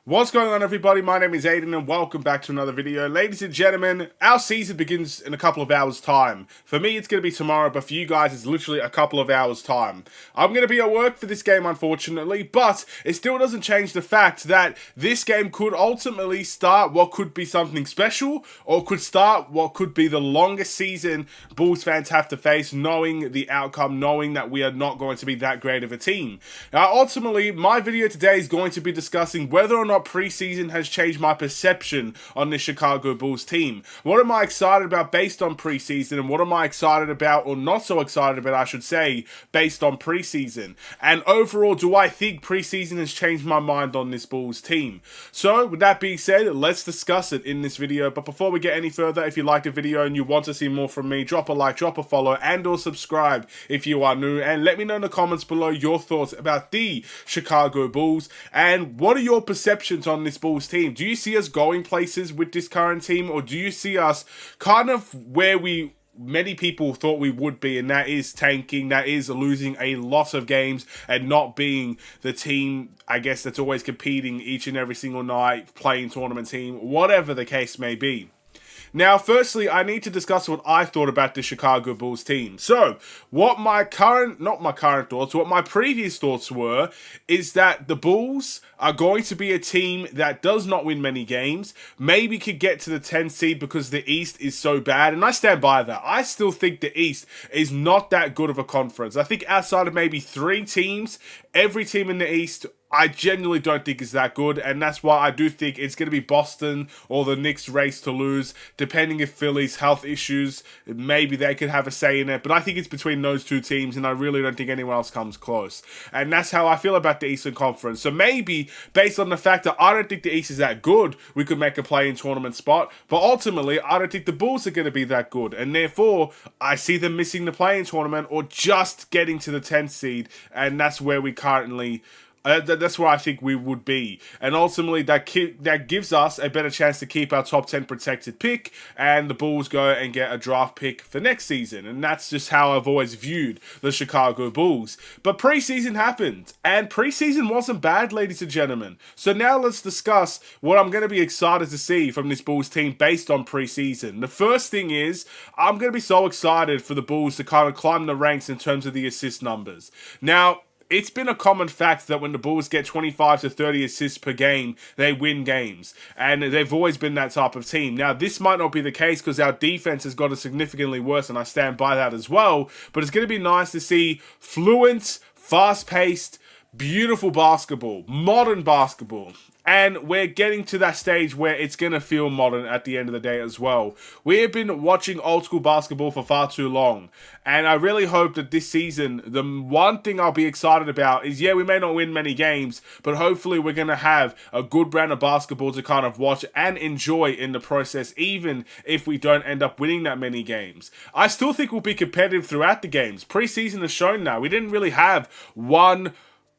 What's going on, everybody? My name is Aiden and welcome back to another video. Ladies and gentlemen, our season begins in a couple of hours time. For me, it's going to be tomorrow, but for you guys, it's literally a couple of hours time. I'm going to be at work for this game, unfortunately, but it still doesn't change the fact that this game could ultimately start what could be something special, or could start what could be the longest season Bulls fans have to face, knowing the outcome, knowing that we are not going to be that great of a team. Now, ultimately, my video today is going to be discussing whether or not preseason has changed my perception on the Chicago Bulls team. What am I excited about based on preseason, and what am I excited about, or not so excited about, I should say, based on preseason? And overall, do I think preseason has changed my mind on this Bulls team? So, with that being said, let's discuss it in this video. But before we get any further, if you liked the video and you want to see more from me, drop a like, drop a follow, and or subscribe if you are new, and let me know in the comments below your thoughts about the Chicago Bulls, and what are your perceptions on this Bulls team. Do you see us going places with this current team, or do you see us kind of where many people thought we would be, and that is tanking, that is losing a lot of games and not being the team, I guess, that's always competing each and every single night, playing tournament team, whatever the case may be. Now, firstly, I need to discuss what I thought about the Chicago Bulls team. So, what my previous thoughts were, is that the Bulls are going to be a team that does not win many games, maybe could get to the 10th seed because the East is so bad, and I stand by that. I still think the East is not that good of a conference. I think outside of maybe 3 teams, every team in the East, I genuinely don't think is that good, and that's why I do think it's going to be Boston or the Knicks race to lose, depending if Philly's health issues, maybe they could have a say in it, but I think it's between those 2 teams, and I really don't think anyone else comes close. And that's how I feel about the Eastern Conference. So maybe, based on the fact that I don't think the East is that good, we could make a play-in tournament spot, but ultimately, I don't think the Bulls are going to be that good, and therefore, I see them missing the play-in tournament or just getting to the 10th seed, and that's where we currently... that's where I think we would be. And ultimately, that gives us a better chance to keep our top 10 protected pick, and the Bulls go and get a draft pick for next season. And that's just how I've always viewed the Chicago Bulls. But preseason happened, and preseason wasn't bad, ladies and gentlemen. So now let's discuss what I'm going to be excited to see from this Bulls team based on preseason. The first thing is, I'm going to be so excited for the Bulls to kind of climb the ranks in terms of the assist numbers. Now, it's been a common fact that when the Bulls get 25 to 30 assists per game, they win games. And they've always been that type of team. Now, this might not be the case because our defense has gotten significantly worse, and I stand by that as well. But it's going to be nice to see fluent, fast-paced, beautiful basketball, modern basketball. And we're getting to that stage where it's going to feel modern at the end of the day as well. We have been watching old school basketball for far too long. And I really hope that this season, the one thing I'll be excited about is, yeah, we may not win many games, but hopefully we're going to have a good brand of basketball to kind of watch and enjoy in the process, even if we don't end up winning that many games. I still think we'll be competitive throughout the games. Preseason has shown that. We didn't really have one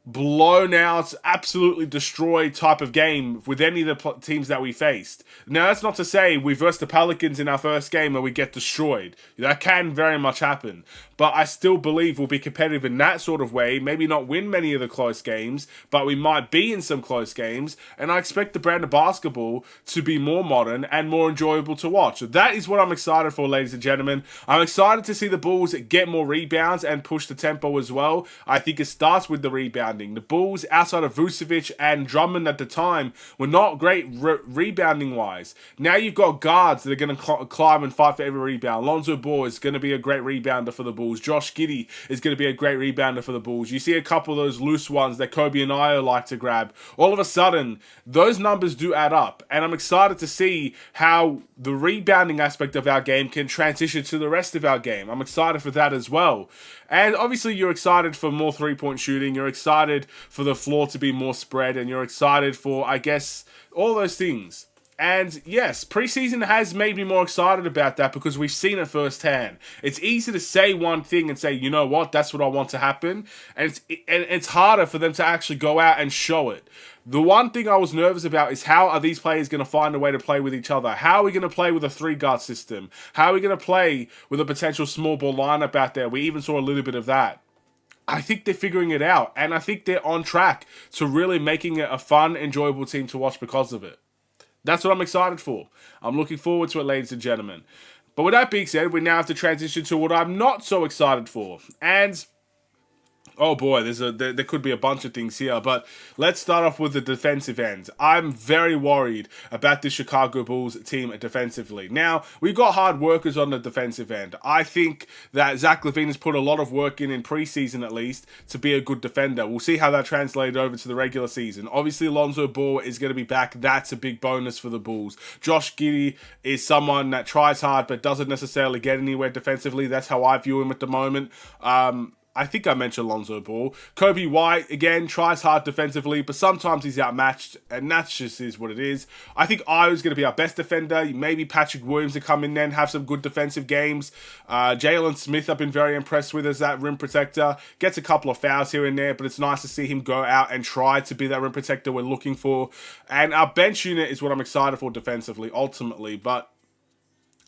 blown out, absolutely destroyed type of game with any of the teams that we faced. Now, that's not to say we versed the Pelicans in our first game and we get destroyed. That can very much happen. But I still believe we'll be competitive in that sort of way. Maybe not win many of the close games, but we might be in some close games. And I expect the brand of basketball to be more modern and more enjoyable to watch. That is what I'm excited for, ladies and gentlemen. I'm excited to see the Bulls get more rebounds and push the tempo as well. I think it starts with the rebound. The Bulls, outside of Vucevic and Drummond at the time, were not great rebounding-wise. Now you've got guards that are going to climb and fight for every rebound. Lonzo Ball is going to be a great rebounder for the Bulls. Josh Giddey is going to be a great rebounder for the Bulls. You see a couple of those loose ones that Kobe and I like to grab. All of a sudden, those numbers do add up. And I'm excited to see how the rebounding aspect of our game can transition to the rest of our game. I'm excited for that as well. And obviously, you're excited for more three-point shooting. You're excited for the floor to be more spread. And you're excited for, I guess, all those things. And yes, preseason has made me more excited about that because we've seen it firsthand. It's easy to say one thing and say, you know what, that's what I want to happen. And it's harder for them to actually go out and show it. The one thing I was nervous about is how are these players going to find a way to play with each other? How are we going to play with a 3-guard system? How are we going to play with a potential small ball lineup out there? We even saw a little bit of that. I think they're figuring it out, and I think they're on track to really making it a fun, enjoyable team to watch because of it. That's what I'm excited for. I'm looking forward to it, ladies and gentlemen. But with that being said, we now have to transition to what I'm not so excited for. And oh boy, there could be a bunch of things here, but let's start off with the defensive end. I'm very worried about the Chicago Bulls team defensively. Now, we've got hard workers on the defensive end. I think that Zach LaVine has put a lot of work in preseason at least to be a good defender. We'll see how that translated over to the regular season. Obviously, Lonzo Ball is going to be back. That's a big bonus for the Bulls. Josh Giddey is someone that tries hard but doesn't necessarily get anywhere defensively. That's how I view him at the moment. I think I mentioned Lonzo Ball. Kobe White, again, tries hard defensively, but sometimes he's outmatched, and that just is what it is. I think Io's going to be our best defender. Maybe Patrick Williams to come in there and have some good defensive games. Jalen Smith I've been very impressed with as that rim protector. Gets a couple of fouls here and there, but it's nice to see him go out and try to be that rim protector we're looking for. And our bench unit is what I'm excited for defensively, ultimately, but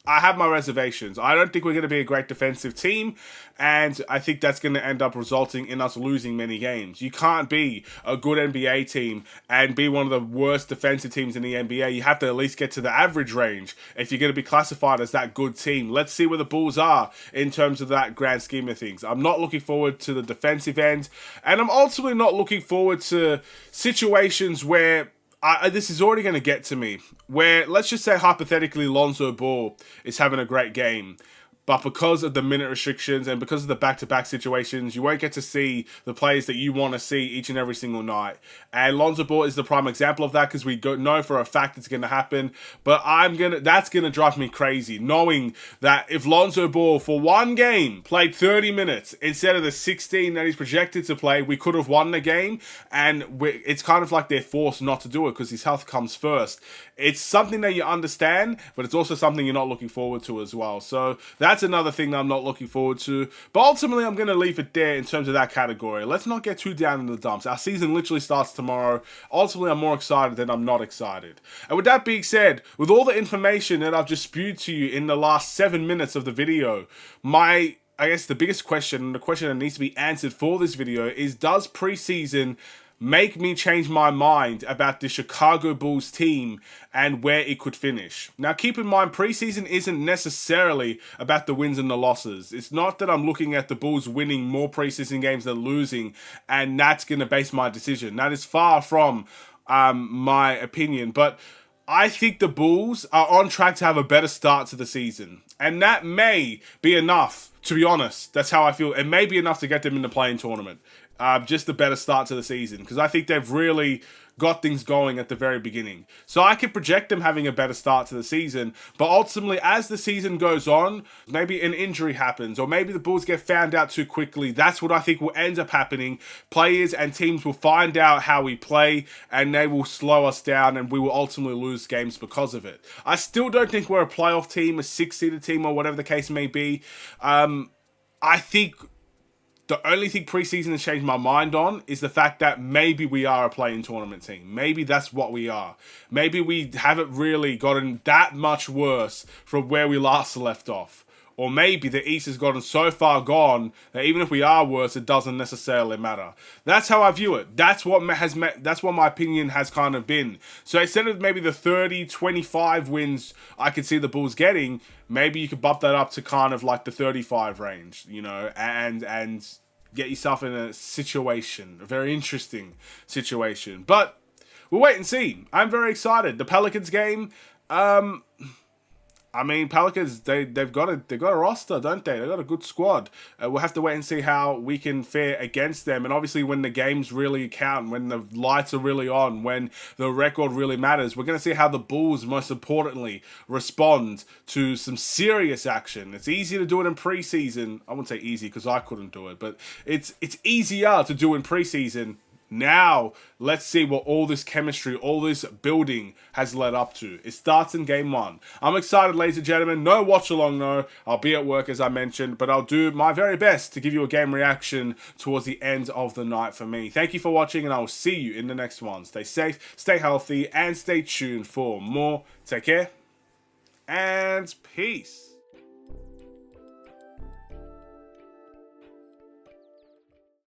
I have my reservations. I don't think we're going to be a great defensive team, and I think that's going to end up resulting in us losing many games. You can't be a good NBA team and be one of the worst defensive teams in the NBA. You have to at least get to the average range if you're going to be classified as that good team. Let's see where the Bulls are in terms of that grand scheme of things. I'm not looking forward to the defensive end, and I'm ultimately not looking forward to situations where this is already going to get to me, where let's just say hypothetically Lonzo Ball is having a great game, but because of the minute restrictions and because of the back-to-back situations, you won't get to see the players that you want to see each and every single night. And Lonzo Ball is the prime example of that because we know for a fact it's going to happen. But that's going to drive me crazy, knowing that if Lonzo Ball for one game played 30 minutes instead of the 16 that he's projected to play, we could have won the game. And it's kind of like they're forced not to do it because his health comes first. It's something that you understand, but it's also something you're not looking forward to as well. So that's another thing that I'm not looking forward to. But ultimately, I'm going to leave it there in terms of that category. Let's not get too down in the dumps. Our season literally starts tomorrow. Ultimately, I'm more excited than I'm not excited. And with that being said, with all the information that I've just spewed to you in the last 7 minutes of the video, I guess the biggest question, and the question that needs to be answered for this video is, does preseason make me change my mind about the Chicago Bulls team and where it could finish? Now, keep in mind, preseason isn't necessarily about the wins and the losses. It's not that I'm looking at the Bulls winning more preseason games than losing, and that's going to base my decision. That is far from my opinion, but I think the Bulls are on track to have a better start to the season, and that may be enough, to be honest. That's how I feel. It may be enough to get them in the play-in tournament. Just a better start to the season, because I think they've really got things going at the very beginning. So I can project them having a better start to the season, but ultimately as the season goes on, maybe an injury happens, or maybe the Bulls get found out too quickly. That's what I think will end up happening. Players and teams will find out how we play, and they will slow us down, and we will ultimately lose games because of it. I still don't think we're a playoff team, a six-seeded team, or whatever the case may be. I think the only thing preseason has changed my mind on is the fact that maybe we are a play-in tournament team. Maybe that's what we are. Maybe we haven't really gotten that much worse from where we last left off. Or maybe the East has gotten so far gone that even if we are worse, it doesn't necessarily matter. That's how I view it. That's what my opinion has kind of been. So instead of maybe the 30, 25 wins I could see the Bulls getting, maybe you could bump that up to kind of like the 35 range, and get yourself in a situation, a very interesting situation. But we'll wait and see. I'm very excited. The Pelicans game, Pelicans, they've got a roster, don't they? They've got a good squad. We'll have to wait and see how we can fare against them. And obviously when the games really count, when the lights are really on, when the record really matters, we're going to see how the Bulls, most importantly, respond to some serious action. It's easy to do it in preseason. I wouldn't say easy because I couldn't do it, but it's easier to do in preseason. Now, let's see what all this chemistry, all this building has led up to. It starts in game 1. I'm excited, ladies and gentlemen. No watch along, though. I'll be at work, as I mentioned, but I'll do my very best to give you a game reaction towards the end of the night for me. Thank you for watching, and I will see you in the next one. Stay safe, stay healthy, and stay tuned for more. Take care, and peace.